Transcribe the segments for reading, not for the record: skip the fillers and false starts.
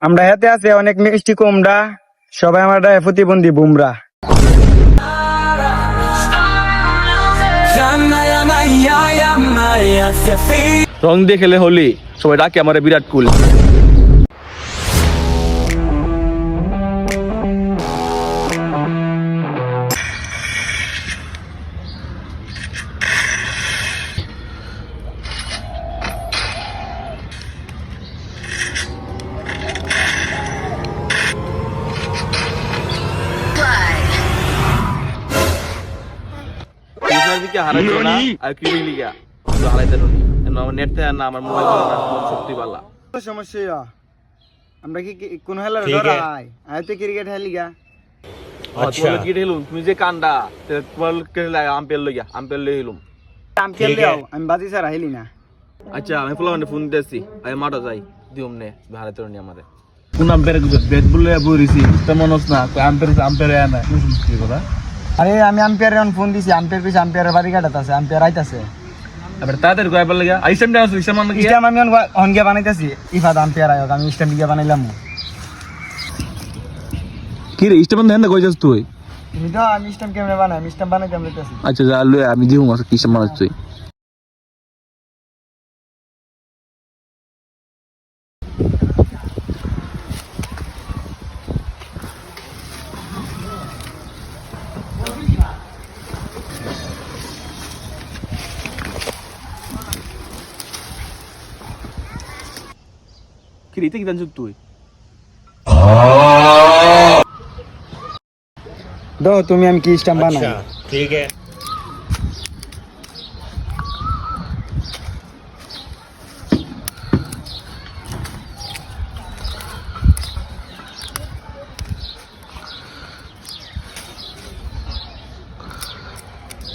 আমরা হাতে আছে অনেক মিষ্টি কুমড়া, সবাই আমার রায় প্রতিবন্ধী বুমরা। রং দিয়ে খেলে হোলি, সবাই ডাকে আমার বিরাট কুল। সমস্যা আমরা কি কোন হেলার ডরাই আইতে ক্রিকেট হেলি গা। তুমি যে কান্দা আম্পায়ার লইয়া আম্পায়ার লই হিলুম। আম্পায়ার লিয়াও, আমি বাজি ছাড়া হেলি না। আচ্ছা আমি ফুলামানে ফোন দিতেছি, আমি মাঠে যাই দিউম নে ভারতের নি আমারে কোন আম্পায়ার ব্যাট বলে বইরিছি তেমন না আম্পায়ার আনা কি কথা। আরে আমি আম্পায়ার ফোন দিছি, আম্পায়ার কইছে আম্পায়ারের বাড়ি কাটাতাছে, আম্পায়ার আইতাছে। আবার তাদের কয়বার লাগা আইসেম ডান্স ইসেম মানে কি স্টেম আমি অনগে বানাইতাছি, ইফাদ আম্পায়ার আয়োগ আমি স্টেম লিগে বানাইলাম। কি রে ইস্টেম দেন না কই যাস তুই? তুমি তো আমি স্টেম কেমনে বানাই, আমি স্টেম বানাইতে আমরাইতাছি। আচ্ছা যা লই আমি দিমু মাস কি ইস্টেম মানাস তুই। কি রিতে কি জানছ তুই? দো তুমি আমি কি স্টেম বানাই। ठीक है।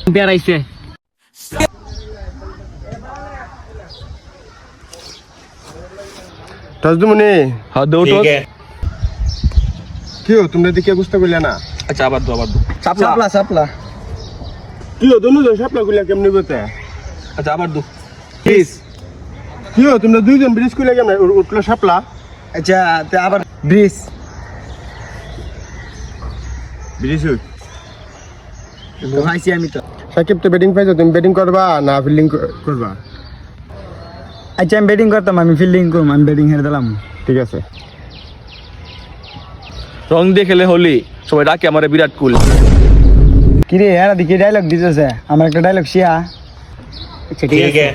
আম্পায়ার আইছে। তাজদুমনি হ্যাঁ দৌড়। ठीक है। কি হো তোমরা দিকে বুঝতে পারলে না? আচ্ছা আবার দো আবার দো। সাপলা সাপলা কি হো দুনো জন সাপলা গুলা কেমনে বতে? আচ্ছা আবার দো। প্লিজ কি হো তোমরা দুইজন ব্রিজ কইলা কেমনে উঠলো সাপলা? আচ্ছা তে আবার ব্রিজ ব্রিজ হই হাইছি আমি তো। সাকিব তো ব্যাটিং পাইছো, তুমি ব্যাটিং করবা না ফিল্ডিং করবা? আচ্ছা আমি ব্যাটিং করতাম, আমি ফিল্ডিং করব, আমি ব্যাটিং হেরে দিলাম। ঠিক আছে। রং দিয়ে খেলে হোলি, সবাই ডাকে আমার বিরাট কুল। কি রে এরা দিকে ডায়লগ দিতেছে, আমার একটা ডায়লগ শিয়া। আচ্ছা ঠিক ठीक আছে। है।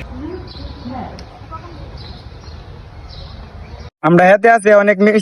আমরা হাতে আছে অনেক মিষ্টি